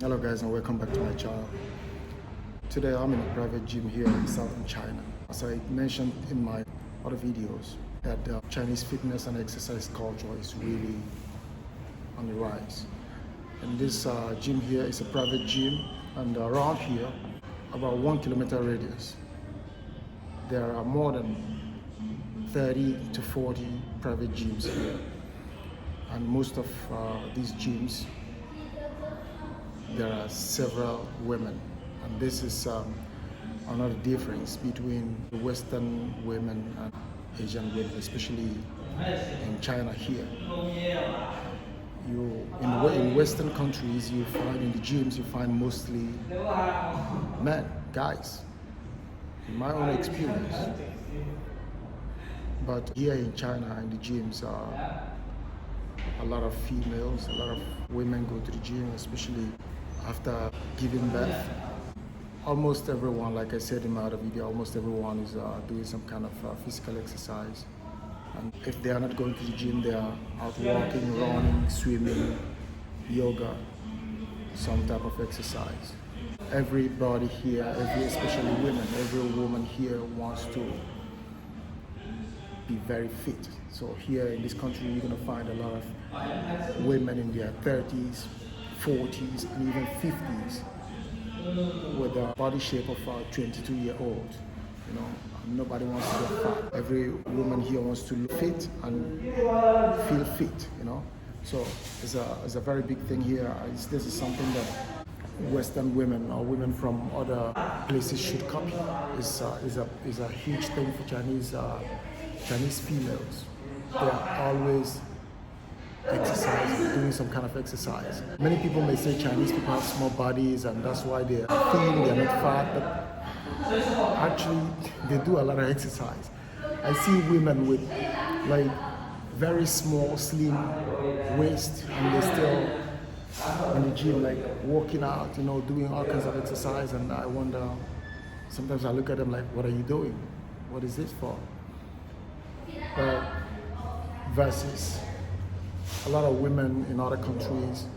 Hello guys and welcome back to my channel. Today I'm in a private gym here in southern China. As I mentioned in my other videos, that Chinese fitness and exercise culture is really on the rise. And this gym here is a private gym, and around here, about 1 kilometer radius, there are more than 30 to 40 private gyms here. And most of these gyms, there are several women, and this is another difference between the Western women and Asian women, especially in China here. In Western countries, you find in the gyms, you find mostly men, guys, in my own experience. But here in China, in the gyms, a lot of females, a lot of women go to the gym, especially after giving birth. Almost everyone, like I said in my other video, almost everyone is doing some kind of physical exercise. And if they are not going to the gym, they are out walking, running, swimming, yoga, some type of exercise. Everybody here, especially women, every woman here wants to be very fit. So here in this country, you're gonna find a lot of women in their 30s, 40s, and even 50s with a body shape of a 22-year-old. You know, nobody wants to get fat. Every woman here wants to look fit and feel fit. You know, so it's a very big thing here. This is something that Western women or women from other places should copy. It's a huge thing for Chinese females. They are always exercising, doing some kind of exercise. Many people may say Chinese people have small bodies and that's why they're thin, they're not fat, but actually they do a lot of exercise. I see women with like very small, slim waist, and they're still in the gym, like working out, you know, doing all kinds of exercise, and I wonder, sometimes I look at them like, what are you doing? What is this for? Versus a lot of women in other countries,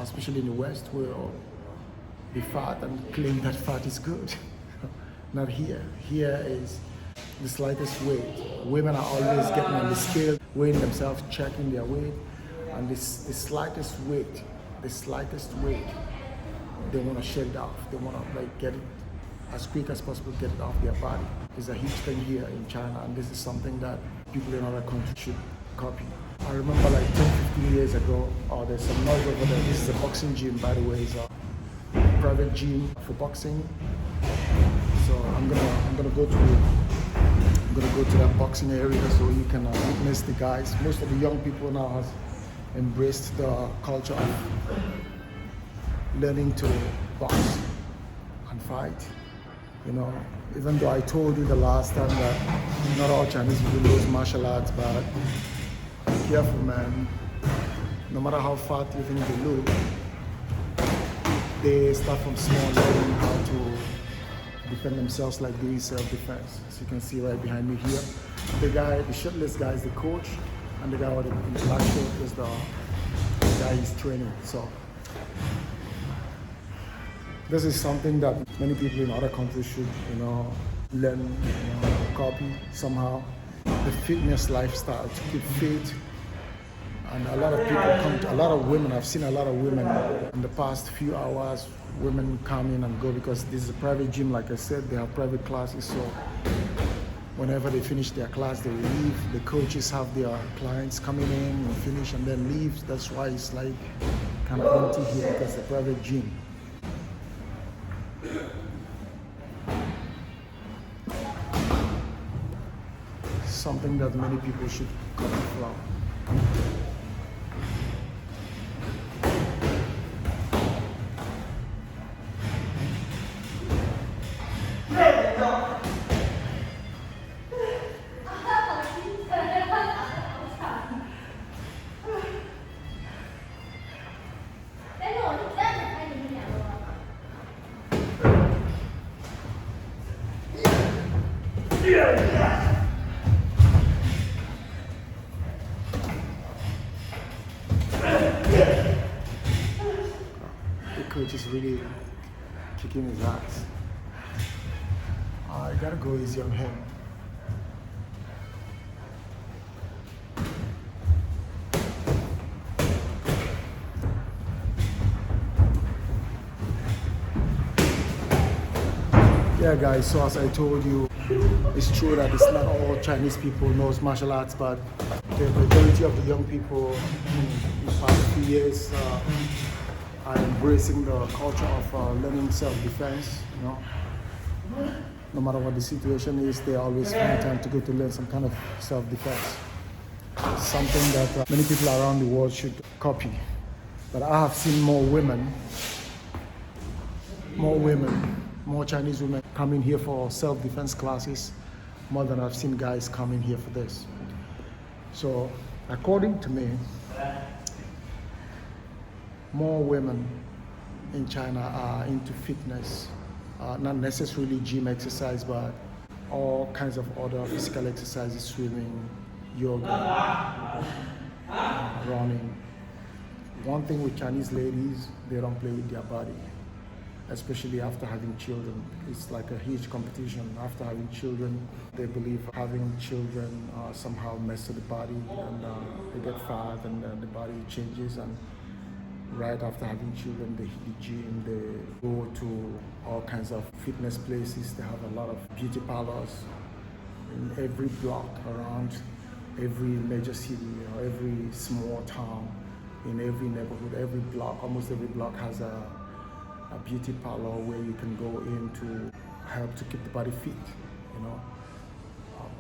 especially in the West, will be fat and claim that fat is good. Not here. Here is the slightest weight. Women are always getting on the scale, weighing themselves, checking their weight, and the slightest weight, they want to shed it off. They want to like get it as quick as possible, get it off their body. It's a huge thing here in China, and this is something that people in other countries should copy. I remember like 10-15 years ago, there's some noise over there. This is a boxing gym, by the way. It's a private gym for boxing. So I'm gonna go to that boxing area so you can witness the guys. Most of the young people now has embraced the culture of learning to box and fight. You know, even though I told you the last time that not all Chinese people know martial arts, but be careful, man. No matter how fat you think they look, they start from small, learning how to defend themselves, like doing self-defense. As you can see right behind me here, the shirtless guy is the coach, and the guy in the black shirt is the guy he's training. So this is something that many people in other countries should, you know, learn, copy somehow. The fitness lifestyle, to keep fit. And a lot of women, I've seen a lot of women in the past few hours, women come in and go, because this is a private gym, like I said, they have private classes, so whenever they finish their class, they leave. The coaches have their clients coming in and finish and then leave. That's why it's like kind of empty here, because it's a private gym. Something that many people should copy from. is really kicking his ass. I gotta go easy on him. Yeah guys, so as I told you, it's true that it's not all Chinese people knows martial arts, but the majority of the young people in the past few years are embracing the culture of learning self-defense. You know, no matter what the situation is, they always find time to go to learn some kind of self-defense. Something that many people around the world should copy. But I have seen more Chinese women coming here for self-defense classes more than I've seen guys coming here for this. So according to me, more women in China are into fitness, not necessarily gym exercise, but all kinds of other physical exercises, swimming, yoga, running. One thing with Chinese ladies, they don't play with their body, especially after having children. It's like a huge competition. After having children, they believe having children somehow messes the body, and they get fat, and the body changes. And right after having children, they hit the gym, they go to all kinds of fitness places. They have a lot of beauty parlors in every block around every major city or every small town, in every neighborhood, every block, almost every block has a beauty parlor where you can go in to help to keep the body fit, you know,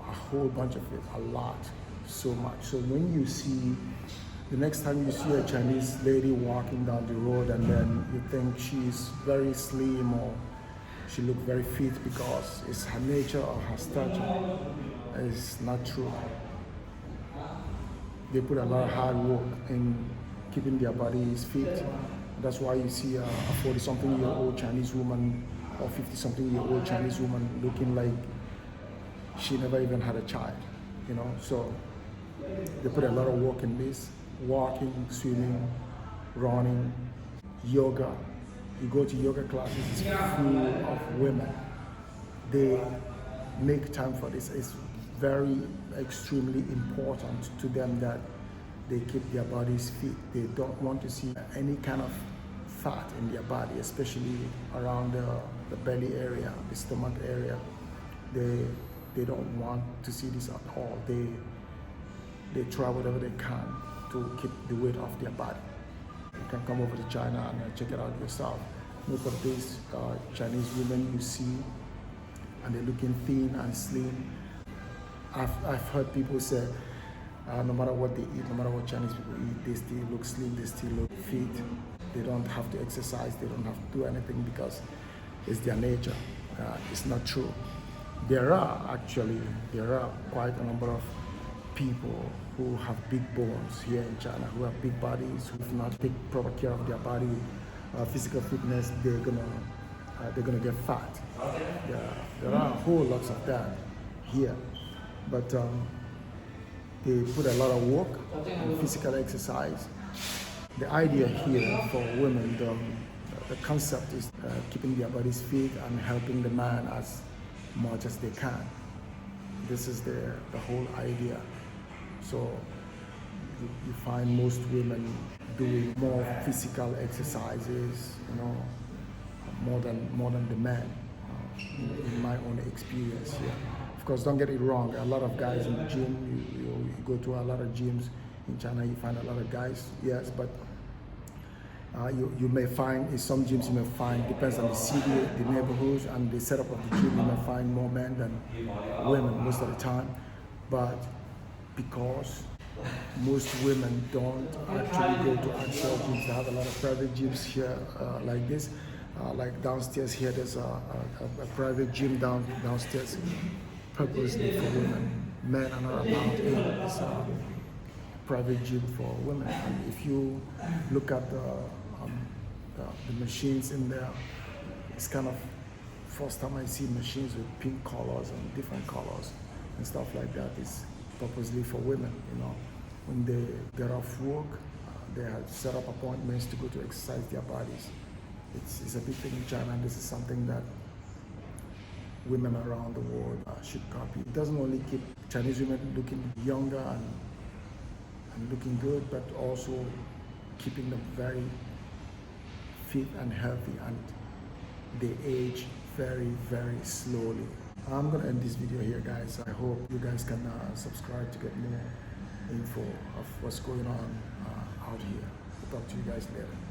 a whole bunch of it, a lot, so much. So when you see, the next time you see a Chinese lady walking down the road and then you think she's very slim or she looks very fit because it's her nature or her stature, it's not true. They put a lot of hard work in keeping their bodies fit. That's why you see a 40-something-year-old Chinese woman or 50-something-year-old Chinese woman looking like she never even had a child, you know. So they put a lot of work in this: walking, swimming, running, yoga. You go to yoga classes, it's full of women. They make time for this. It's very, extremely important to them that they keep their bodies fit. They don't want to see any kind of fat in their body, especially around the belly area, the stomach area. They don't want to see this at all. They try whatever they can to keep the weight off their body. You can come over to China and check it out yourself. Most of these Chinese women you see, and they're looking thin and slim. I've heard people say, no matter what they eat, no matter what Chinese people eat, they still look slim, they still look fit. They don't have to exercise, they don't have to do anything because it's their nature. It's not true. There are quite a number of people who have big bones here in China, who have big bodies, who do not take proper care of their body, physical fitness. They're gonna get fat. There are a whole lots of that here, but they put a lot of work on physical exercise. The idea here for women, the concept is keeping their bodies fit and helping the man as much as they can. This is the whole idea. So you find most women doing more physical exercises, you know, more than the men, in my own experience here. Of course, don't get it wrong. A lot of guys in the gym. You go to a lot of gyms in China. You find a lot of guys. Yes, but you may find in some gyms you may find, depends on the city, the neighborhoods, and the setup of the gym. You may find more men than women most of the time. But because most women don't actually go to actual gyms, they have a lot of private gyms here like this. Like downstairs here, there's a private gym downstairs, purposely for women. Men are not allowed in. It's a private gym for women. And if you look at the machines in there, it's kind of first time I see machines with pink colors and different colors and stuff like that. It's purposely for women, you know. When they get off work, they have set up appointments to go to exercise their bodies. It's a big thing in China, and this is something that women around the world should copy. It doesn't only keep Chinese women looking younger and looking good, but also keeping them very fit and healthy, and they age very, very slowly. I'm gonna end this video here, guys. I hope you guys can subscribe to get more info of what's going on out here. I'll talk to you guys later.